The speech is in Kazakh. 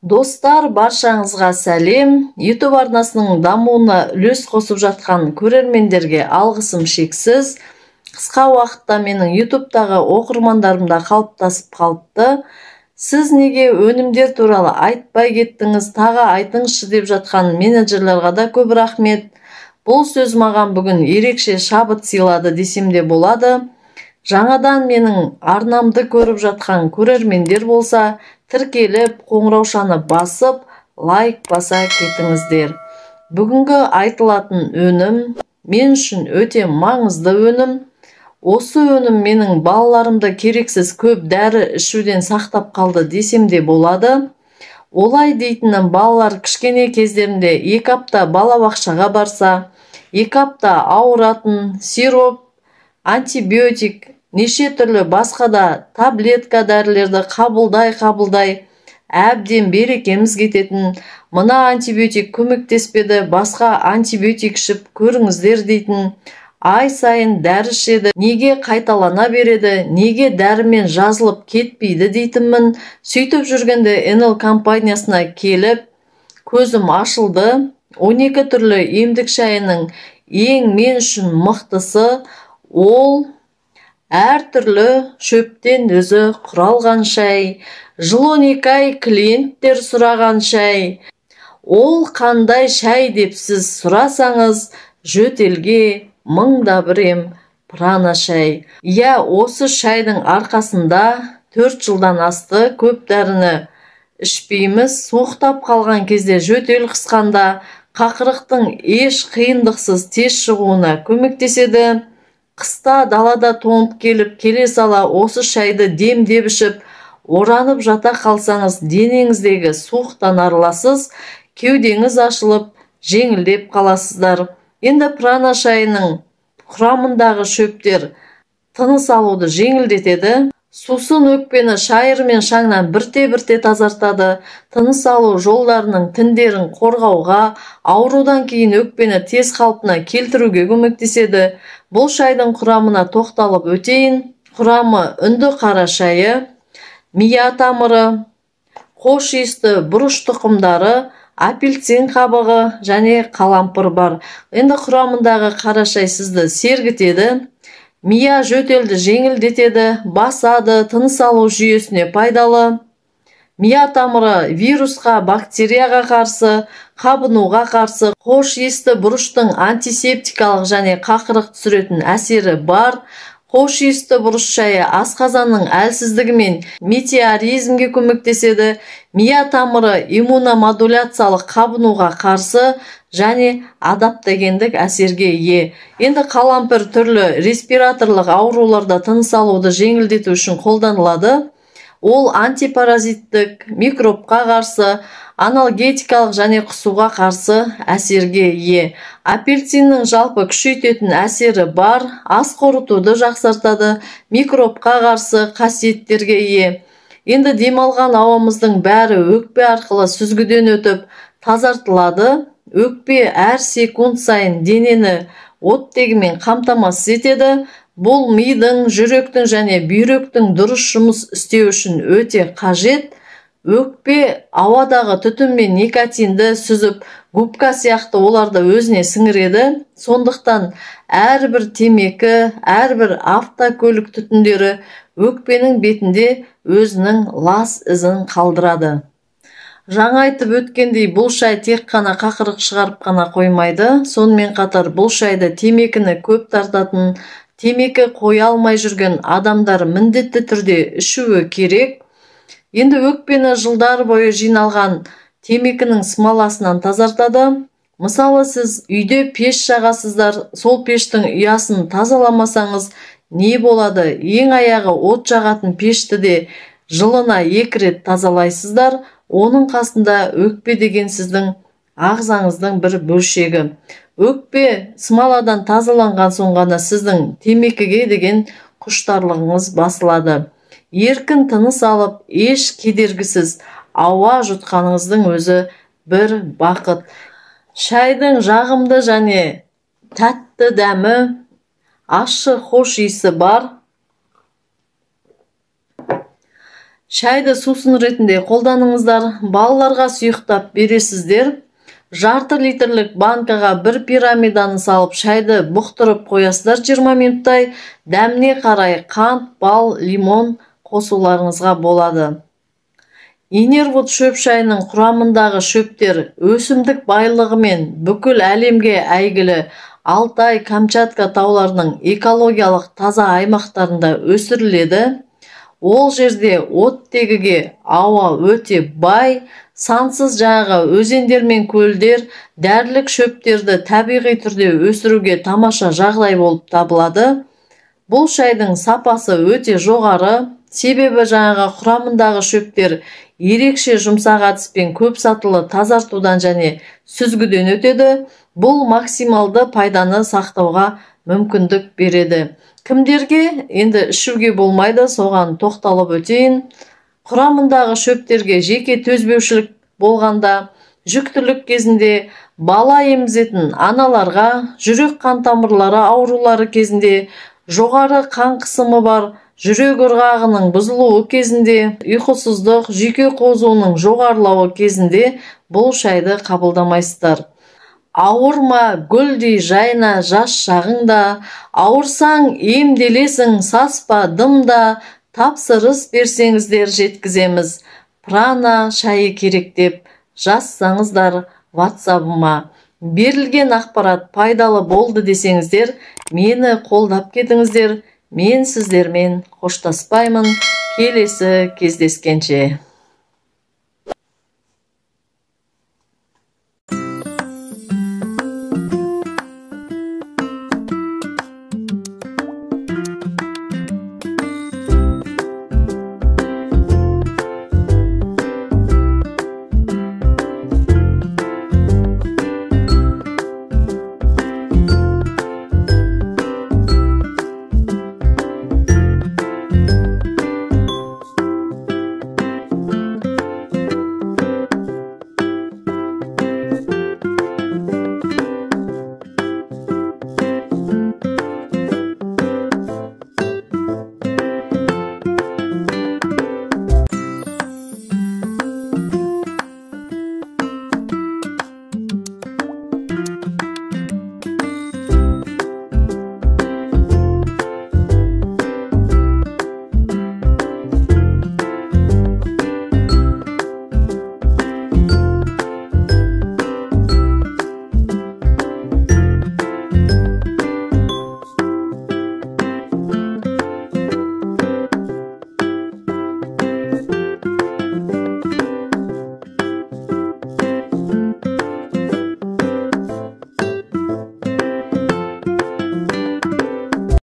Достар, баршаңызға сәлем. YouTube арнасының дамуына үлес қосып жатқан көрермендерге алғысым шексіз. Қысқа уақытта менің YouTube'тағы оқырмандарымда қалыптасып қалыпты. Сіз неге өнімдер туралы айтпай кеттіңіз, тағы айтыңызшы деп жатқан менеджерлерға да көп рахмет. Бұл сөз маған бүгін ерекше шабыт сыйлады десем де болады. Жаңадан менің арнамды көріп жатқан көрермендер болса, тіркеліп, қоңыраушаны басып, лайк баса кетіңіздер. Бүгінгі айтылатын өнім мен үшін өте маңызды өнім. Осы өнім менің балаларымды керексіз көп дәрі ішуден сақтап қалды десем де болады. Олай дейтінім, балалар кішкене кездерінде 2 апта балабақшаға барса, 2 апта ауыратын, сироп, антибиотик, неше түрлі басқа да таблетка дәрілерді қабылдай, әбден берекеміз кететін, мына антибиотик көмектеспеді, басқа антибиотик ішіп көріңіздер дейтін, ай сайын дәрі ішеді, неге қайталана береді, неге дәрімен жазылып кетпейді дейтінмін. Сөйтіп жүргенде NL компаниясына келіп, көзім ашылды. 12 түрлі емдік шайының ең мен үшін мықтысы ол әр түрлі шөптен өзі құралған шай. Жыл 12 ай клиенттер сұраған шай. Ол қандай шай деп сіз сұрасаңыз, жөтелге 1000 ем прана шай. Осы шайдың арқасында 4 жылдан асты көп дәріні ішпейміз. Соқтап қалған кезде, жөтел қысқанда, қақырықтың еш қиындықсыз тез шығуына көмектеседі. Қыста далада тоңып келіп, келе сала осы шайды демдеп ішіп, оранып жата қалсаңыз, денеңіздегі суықтан арыласыз, кеудеңіз ашылып, жеңілдеп қаласыздар. Енді прана шайының құрамындағы шөптер тыныс алуды жеңілдетеді. Сусын өкпені шайыр мен шаңнан бірте-бірте тазартады. Тыныс алу жолдарының тіндерін қорғауға, аурудан кейін өкпені тез қалпына келтіруге көмектеседі. Бұл шайдың құрамына тоқталып өтейін. Құрамы үнді қара шайы, мия тамыры, хош иісті бұрыш тұқымдары, апельсин қабығы және қалампыр бар. Енді құрамындағы қара шай сізді сергітеді. Мия жөтелді жеңілдетеді, басады, тыныс алу жүйесіне пайдалы. Мия тамыры вирусқа, бактерияға қарсы, қабынуға қарсы, хош иісті бұрыштың антисептикалық және қақырық түсіретін әсері бар. Хош иісті бұрыш шайы асқазанның әлсіздігі мен метеоризмге көмектеседі. Мия тамыры иммуномодуляциялық қабынуға қарсы және адаптогендік әсерге ие. Енді қалампыр түрлі респираторлық ауруларда тыныс алуды жеңілдету үшін қолданылады. Ол антипаразиттік, микробқа қарсы, аналгетикалық және құсуға қарсы әсерге ие. Апельсиннің жалпы күшейтетін әсері бар, ас қорытуды жақсартады, микробқа қарсы қасиеттерге ие. Енді демалған ауамыздың бәрі өкпе арқылы сүзгіден өтіп тазартылады. Өкпе әр секунд сайын денені оттегімен қамтамасыз етеді. Бұл мидың, жүректің және бүйректің дұрыс жұмыс істеу үшін өте қажет. Өкпе ауадағы түтін мен никотинді сүзіп, губка сияқты оларды өзіне сіңіреді. Сондықтан әрбір темекі, әрбір автокөлік түтіндері өкпенің бетінде өзінің лас ізін қалдырады. Жаңа айтып өткендей, бұл шай тек қана қақырық шығарып қана қоймайды. Сонымен қатар бұл шайды темекіні көп тартатын, темекі қоя алмай жүрген адамдар міндетті түрде ішуі керек. Енді өкпені жылдар бойы жиналған темекінің смоласынан тазартады. Мысалы, сіз үйде пеш жағасыздар, сол пештің ұясын тазаламасаңыз не болады? Ең аяғы от жағатын пешті де жылына 2 рет тазалайсыздар. Оның қасында өкпе деген сіздің ағзаңыздың бір бөлшегі. Өкпе смоладан тазаланған соң ғана сіздің темекіге деген құштарлығыңыз басылады. Еркін тыныс алып, еш кедергісіз ауа жұтқаныңыздың өзі бір бақыт. Шайдың жағымды және тәтті дәмі, ащы хош иісі бар. Шайды сусын ретінде қолданыңыздар, балаларға сұйықтап бересіздер. Жарты литрлік банкаға бір пирамиданы салып, шайды бұқтырып қоясыздар 20 минуттай. Дәміне қарай қант, бал, лимон қосуларыңызға болады. Инервуд шөп шайының құрамындағы шөптер өсімдік байлығымен бүкіл әлемге әйгілі Алтай, Камчатка тауларының экологиялық таза аймақтарында өсіріледі. Ол жерде оттегіге ауа өте бай, сансыз жаңағы өзендер мен көлдер дәрілік шөптерді табиғи түрде өсіруге тамаша жағдай болып табылады. Бұл шайдың сапасы өте жоғары, себебі жаңағы құрамындағы шөптер ерекше жұмсақ әдіспен көп сатылы тазартудан және сүзгіден өтеді. Бұл максималды пайданы сақтауға мүмкіндік береді. Кімдерге енді ішуге болмайды, соған тоқталып өтейін. Құрамындағы шөптерге жеке төзбеушілік болғанда, жүктілік кезінде, бала емізетін аналарға, жүрек қан тамырлары аурулары кезінде, жоғары қан қысымы бар, жүрек ырғағының бұзылуы кезінде, ұйқысыздық, жүйке қозуының жоғарылауы кезінде бұл шайды қабылдамайсыздар. Ауырма, гүлдей жайна жас шағыңда, ауырсаң емделесің, саспа дымда, тапсырыс берсеңіздер жеткіземіз. Прана шайы керек деп жазсаңыздар WhatsApp-ыма. Берілген ақпарат пайдалы болды десеңіздер, мені қолдап кетіңіздер. Мен сіздермен қоштаспаймын. Келесі кездескенше.